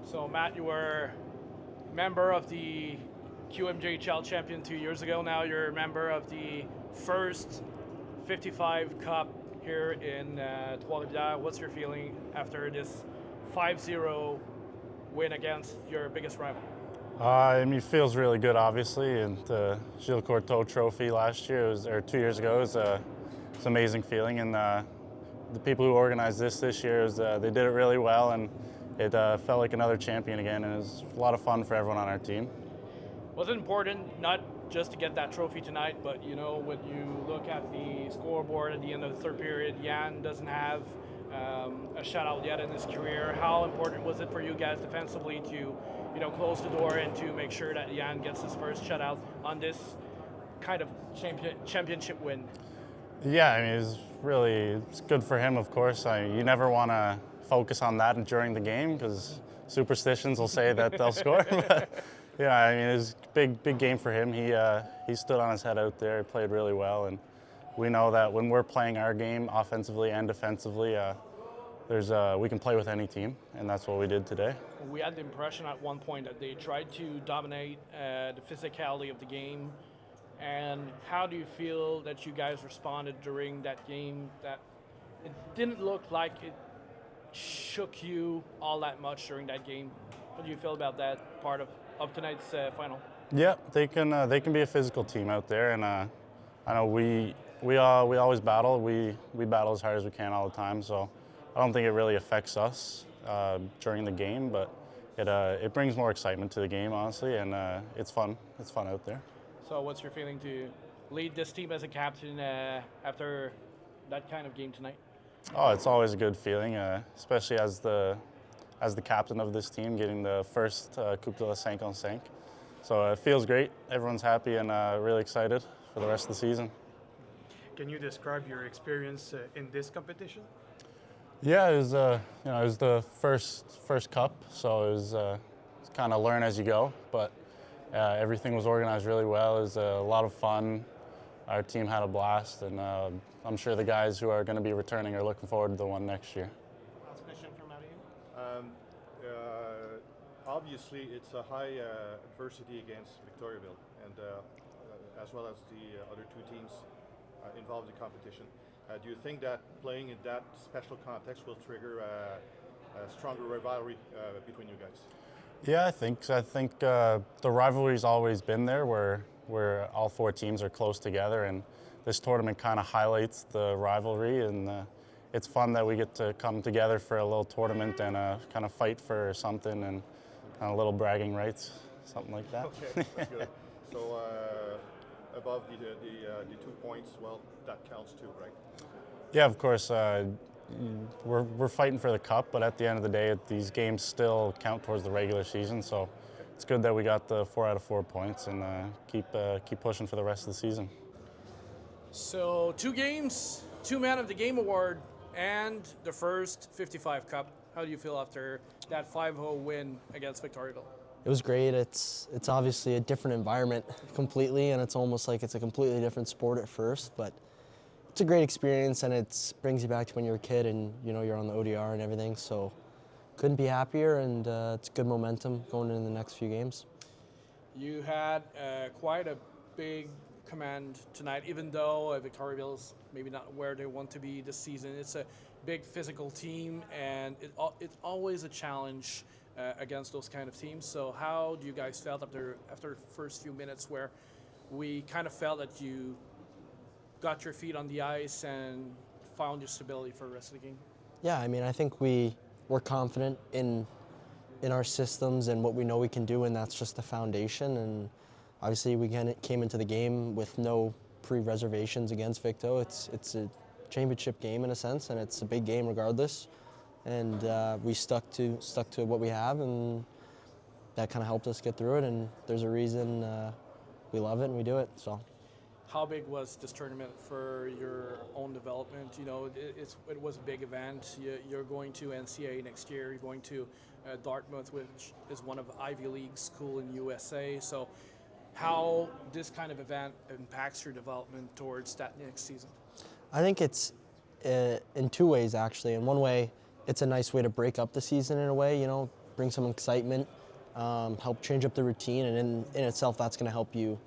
So Matt, you were member of the QMJHL champion 2 years ago. Now you're a member of the first 55 Cup here in Trois-Rivières. What's your feeling after this 5-0 win against your biggest rival? It feels really good, obviously, and the Gilles Courteau Trophy last year, or 2 years ago, it's an amazing feeling. And the people who organized this year, they did it really well, and it felt like another champion again, and it was a lot of fun for everyone on our team. Was it important not just to get that trophy tonight, but when you look at the scoreboard at the end of the third period, Jan doesn't have a shutout yet in his career. How important was it for you guys defensively to close the door and to make sure that Jan gets his first shutout on this kind of championship win? Yeah, it's good for him, of course. You never want to focus on that during the game because superstitions will say that they'll score. But, yeah, it was a big game for him. He stood on his head out there, played really well, and we know that when we're playing our game offensively and defensively, we can play with any team, and that's what we did today. We had the impression at one point that they tried to dominate the physicality of the game. And how do you feel that you guys responded during that game? That it didn't look like it shook you all that much during that game. What do you feel about that part of tonight's final? Yeah, they can be a physical team out there, and I know we always battle. We battle as hard as we can all the time. So I don't think it really affects us during the game, but it brings more excitement to the game, honestly, and it's fun. It's fun out there. So what's your feeling to lead this team as a captain after that kind of game tonight? Oh, it's always a good feeling, especially as the captain of this team, getting the first Coupe de la 5-on-5. So it feels great. Everyone's happy and really excited for the rest of the season. Can you describe your experience in this competition? Yeah, it was the first cup, so it was kind of learn as you go, but everything was organized really well. It was a lot of fun. Our team had a blast, and I'm sure the guys who are going to be returning are looking forward to the one next year. Last question from Matteo. Obviously, it's a high adversity against Victoriaville, and as well as the other two teams involved in the competition. Do you think that playing in that special context will trigger a stronger rivalry between you guys? Yeah, I think the rivalry's always been there, where all four teams are close together, and this tournament kind of highlights the rivalry, and it's fun that we get to come together for a little tournament and kind of fight for something and a little bragging rights, something like that. Okay, that's good. So above the 2 points, well, that counts too, right? Yeah, of course. We're fighting for the cup, but at the end of the day, these games still count towards the regular season. So it's good that we got the 4 out of 4 points and keep pushing for the rest of the season. So 2 games, 2 Man of the Game award, and the first 55 Cup. How do you feel after that 5-0 win against Victoriaville? It was great. It's obviously a different environment completely, and it's almost like it's a completely different sport at first, but it's a great experience, and it brings you back to when you were a kid and you're on the ODR and everything. So couldn't be happier, and it's good momentum going into the next few games. You had quite a big command tonight, even though Victoriaville's maybe not where they want to be this season. It's a big physical team, and it's always a challenge against those kind of teams. So how do you guys felt after the first few minutes, where we kind of felt that you got your feet on the ice and found your stability for the rest of the game? Yeah, I think we're confident in our systems and what we know we can do, and that's just the foundation. And obviously we came into the game with no pre-reservations against Victo. It's a championship game in a sense, and it's a big game regardless. And we stuck to what we have, and that kind of helped us get through it. And there's a reason we love it and we do it. So. How big was this tournament for your own development? It was a big event. You're going to NCAA next year. You're going to Dartmouth, which is one of Ivy League school in USA. So how this kind of event impacts your development towards that next season? I think it's in 2 ways, actually. In one way, it's a nice way to break up the season in a way. bring some excitement, help change up the routine, and in itself, that's going to help you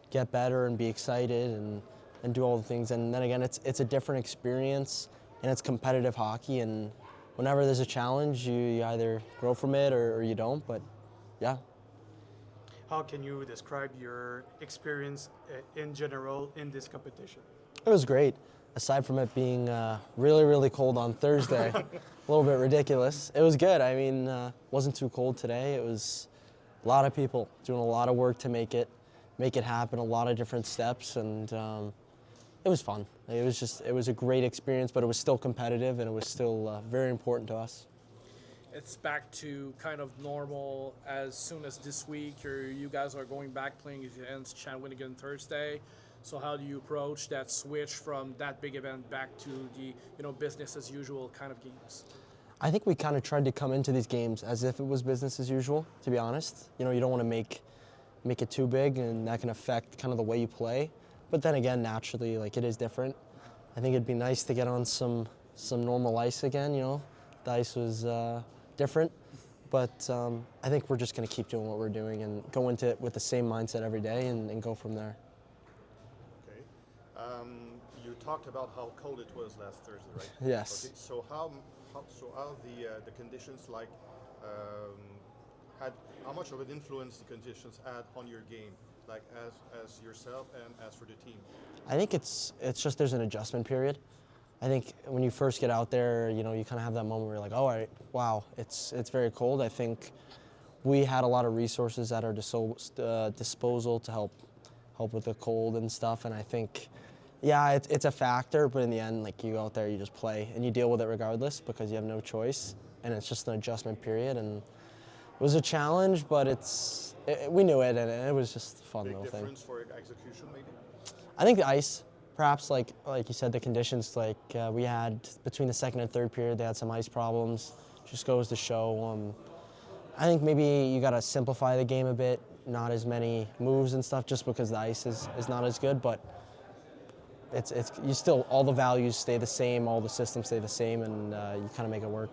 get better and be excited and do all the things. And then again, it's a different experience, and it's competitive hockey, and whenever there's a challenge, you either grow from it or you don't, but yeah. How can you describe your experience in general in this competition? It was great. Aside from it being really, really cold on Thursday, a little bit ridiculous, it was good. I mean, wasn't too cold today. It was a lot of people doing a lot of work to make it happen, a lot of different steps, and it was fun. It was a great experience, but it was still competitive, and it was still very important to us. It's back to kind of normal as soon as this week, or you guys are going back playing against Shawinigan Thursday. So how do you approach that switch from that big event back to the business as usual kind of games? I think we kind of tried to come into these games as if it was business as usual, to be honest. You don't want to make it too big, and that can affect kind of the way you play. But then again, naturally, like, it is different. I think it'd be nice to get on some normal ice again. The ice was different, but I think we're just going to keep doing what we're doing and go into it with the same mindset every day and go from there. Okay. You talked about how cold it was last Thursday, right? Yes. Okay. So how the conditions like how much of an influence the conditions had on your game, like as yourself and as for the team? I think it's just there's an adjustment period. I think when you first get out there, you kind of have that moment where you're like, oh, all right, wow, it's very cold. I think we had a lot of resources at our disposal to help with the cold and stuff, and I think, yeah, it's a factor, but in the end, like, you go out there, you just play, and you deal with it regardless because you have no choice, and it's just an adjustment period, and it was a challenge, but we knew it, and it was just a fun little thing. Big difference for execution, maybe? I think the ice, perhaps, like you said, the conditions, like we had between the second and third period, they had some ice problems. Just goes to show. I think maybe you got to simplify the game a bit, not as many moves and stuff, just because the ice is not as good. But you still, all the values stay the same, all the systems stay the same, and you kind of make it work.